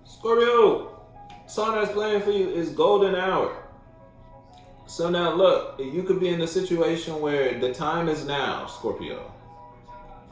Scorpio, song that's playing for you is Golden Hour. So now look, you could be in a situation where the time is now, Scorpio.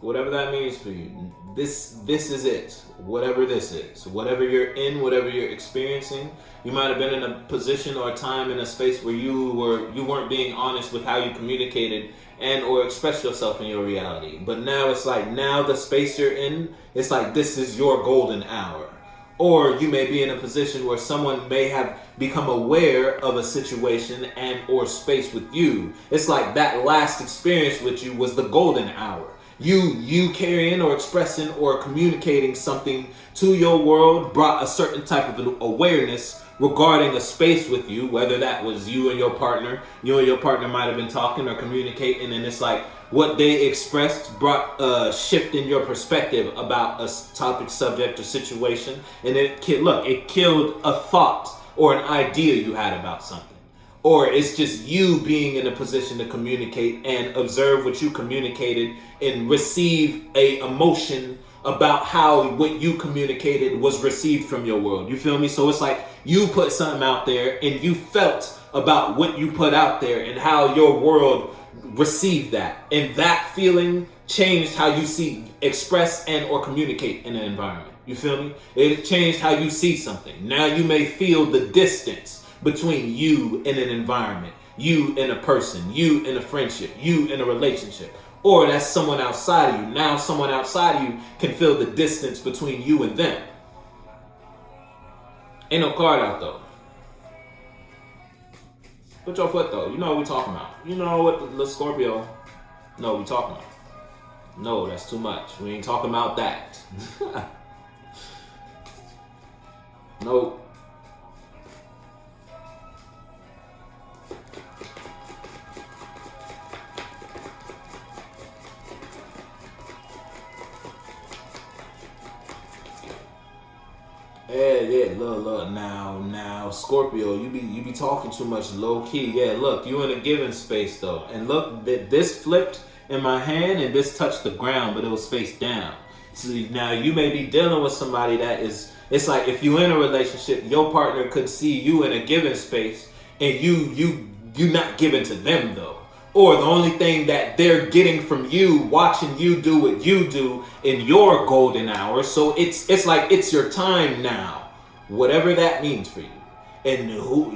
Whatever that means for you. This is it. Whatever this is. Whatever you're in, whatever you're experiencing. You might have been in a position or a time in a space where you weren't being honest with how you communicated and or expressed yourself in your reality. But now it's like, now the space you're in, it's like this is your golden hour. Or you may be in a position where someone may have become aware of a situation and or space with you. It's like that last experience with you was the golden hour. You carrying or expressing or communicating something to your world brought a certain type of awareness regarding a space with you, whether that was you and your partner. You and your partner might have been talking or communicating, and it's like what they expressed brought a shift in your perspective about a topic, subject, or situation. And it killed a thought or an idea you had about something. Or it's just you being in a position to communicate and observe what you communicated and receive a emotion about how what you communicated was received from your world. You feel me? So it's like you put something out there and you felt about what you put out there and how your world received that. And that feeling changed how you see, express, and or communicate in an environment. You feel me? It changed how you see something. Now you may feel the distance between you and an environment, you and a person, you and a friendship, you and a relationship. Or that's someone outside of you. Now someone outside of you can feel the distance between you and them. Ain't no card out though. Put your foot though. You know what we talking about. You know what the Scorpio know we talking about. No, that's too much. We ain't talking about that. Nope. Yeah, look, now, Scorpio, you be talking too much low key. Yeah, look, you in a given space though, and look, this flipped in my hand and this touched the ground, but it was face down. So now you may be dealing with somebody that is. It's like if you in a relationship, your partner could see you in a given space, and you not giving to them though. Or the only thing that they're getting from you, watching you do what you do in your golden hour. So it's like it's your time now, whatever that means for you. And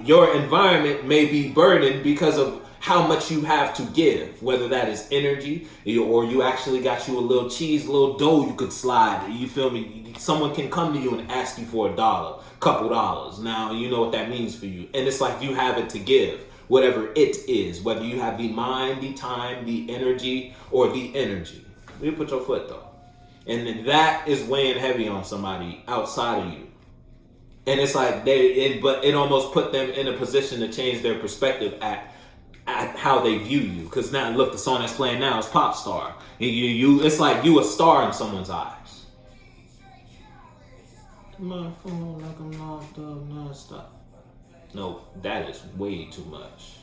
your environment may be burdened because of how much you have to give, whether that is energy or you actually got you a little cheese, a little dough you could slide. You feel me? Someone can come to you and ask you for $1, couple dollars. Now you know what that means for you. And it's like you have it to give. Whatever it is, whether you have the mind, the time, the energy, or the energy. You put your foot though. And that is weighing heavy on somebody outside of you. And it's like but it almost put them in a position to change their perspective at how they view you. Because now look, the song that's playing now is Pop Star. And it's like you a star in someone's eyes. My phone like I'm locked up non-stop. No, that is way too much.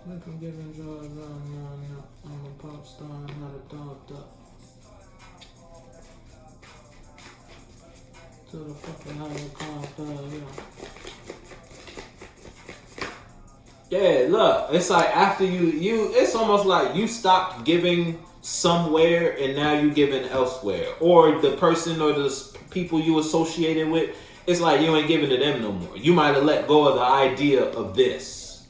Like I'm giving drugs, I'm a pop star, I'm not a dog up. To the fucking helicopter, yeah, look, it's like after you, it's almost like you stopped giving somewhere and now you giving elsewhere. Or the person or the people you associated with, it's like you ain't giving to them no more. You might have let go of the idea of this,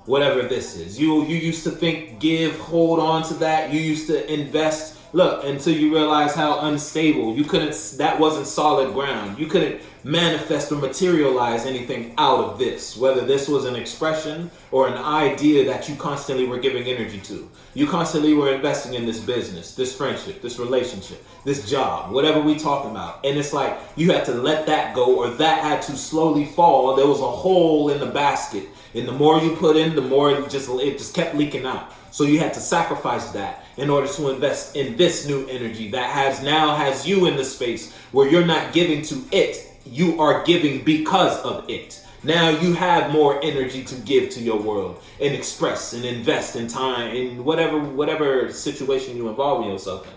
whatever this is. You used to think, give, hold on to that. You used to invest. Look, until you realize how unstable that wasn't solid ground. You couldn't manifest or materialize anything out of this, whether this was an expression or an idea that you constantly were giving energy to. You constantly were investing in this business, this friendship, this relationship, this job, whatever we talking about. And it's like you had to let that go, or that had to slowly fall. There was a hole in the basket. And the more you put in, the more it just kept leaking out. So you had to sacrifice that in order to invest in this new energy that now has you in the space where you're not giving to it. You are giving because of it. Now you have more energy to give to your world and express and invest in time in whatever situation you involve yourself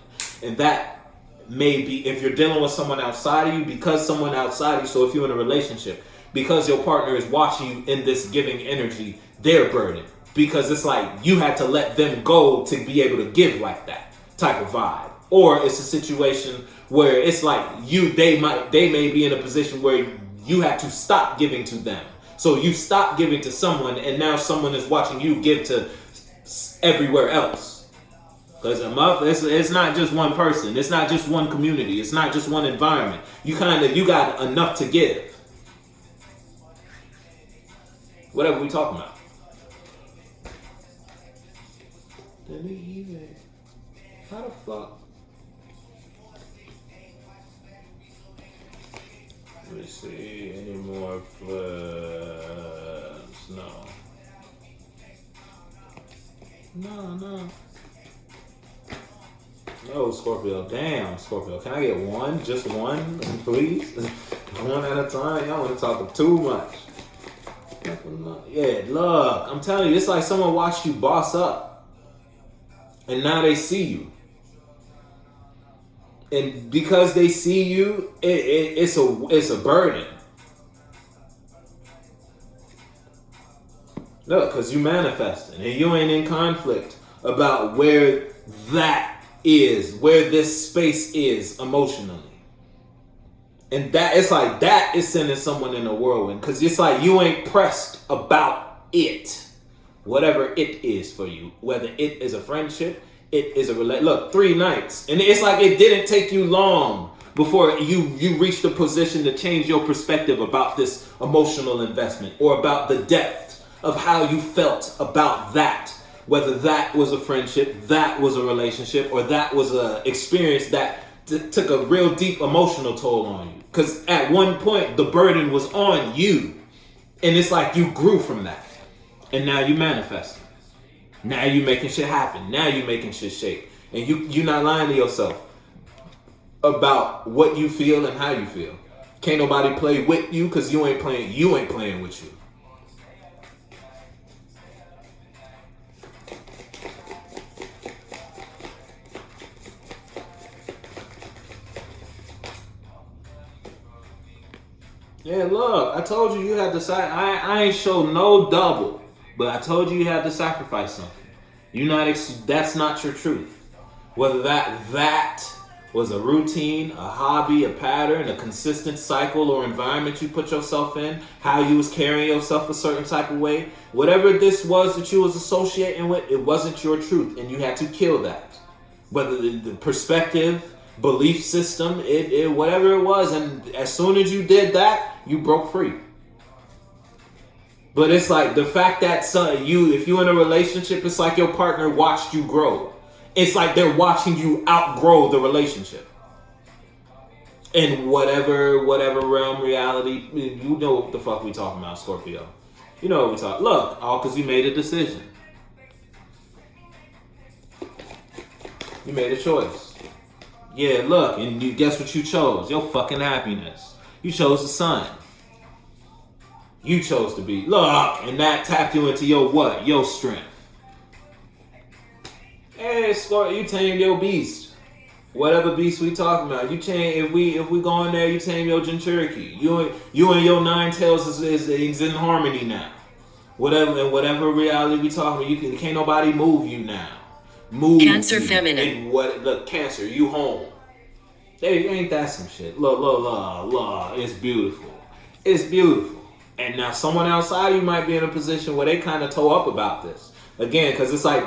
in. And maybe if you're dealing with someone outside of you, because someone outside of you, so if you're in a relationship, because your partner is watching you in this giving energy, they're burdened. Because it's like you had to let them go to be able to give like that type of vibe. Or it's a situation where it's like they may be in a position where you had to stop giving to them. So you stop giving to someone, and now someone is watching you give to everywhere else. Because it's not just one person. It's not just one community. It's not just one environment. You got enough to give. Whatever we talking about. How the fuck? Let me see. Any more flips? No. No, Scorpio. Damn, Scorpio. Can I get one? Just one, please? One at a time? Y'all want to talk too much. Yeah, look. I'm telling you, it's like someone watched you boss up. And now they see you. And because they see you, it's a burden. Look, because you manifesting and you ain't in conflict about where that is, where this space is emotionally. And that it's like that is sending someone in a whirlwind, because it's like you ain't pressed about it, whatever it is for you, whether it is a friendship, it is a look, 3 nights, and it's like it didn't take you long before you reached a position to change your perspective about this emotional investment, or about the depth of how you felt about that, whether that was a friendship, that was a relationship, or that was a experience that took a real deep emotional toll on you. Because at one point the burden was on you, and it's like you grew from that, and now you manifesting. Now you making shit happen. Now you making shit shake, and you're not lying to yourself about what you feel and how you feel. Can't nobody play with you, because you ain't playing with you. Yeah, look, I told you had to I ain't show no double, but I told you had to sacrifice something. That's not your truth. Whether that was a routine, a hobby, a pattern, a consistent cycle or environment you put yourself in, how you was carrying yourself a certain type of way, whatever this was that you was associating with, it wasn't your truth, and you had to kill that. Whether the perspective, belief system, it whatever it was, and as soon as you did that, you broke free. But it's like the fact that if you're in a relationship, it's like your partner watched you grow. It's like they're watching you outgrow the relationship. In whatever realm, reality, you know what the fuck we talking about, Scorpio. You know what we talking. Look, all because you made a decision. You made a choice. Yeah, look, and you guess what you chose? Your fucking happiness. You chose the sun. You chose to be. Look, and that tapped you into your what? Your strength. Hey, Scorpio, you tame your beast. Whatever beast we talking about. You tame, if we go in there, you tame your Jinchuriki. You and your 9 tails is in harmony now. Whatever reality we talking about, can't nobody move you now. Move Cancer feminine. Look, Cancer, you home. Hey, ain't that some shit? Look, it's beautiful. It's beautiful. And now someone outside you might be in a position where they kind of toe up about this. Again, because it's like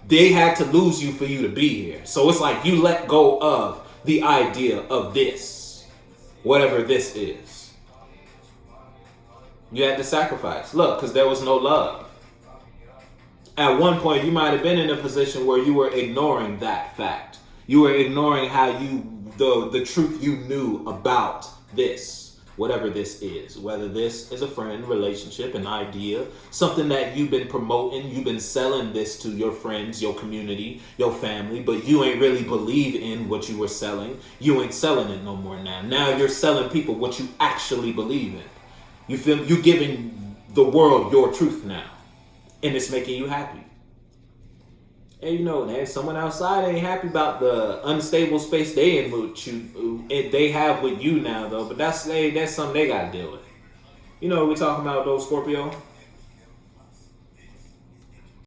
they had to lose you for you to be here. So it's like you let go of the idea of this, whatever this is. You had to sacrifice. Look, because there was no love. At one point, you might have been in a position where you were ignoring that fact. You were ignoring how the truth you knew about this, whatever this is. Whether this is a friend, relationship, an idea, something that you've been promoting, you've been selling this to your friends, your community, your family, but you ain't really believe in what you were selling. You ain't selling it no more now. Now you're selling people what you actually believe in. You feel you're giving the world your truth now. And it's making you happy. And you know, man, someone outside ain't happy about the unstable space they in with you, they have with you now though. But that's something they gotta deal with. You know what we talking about though, Scorpio?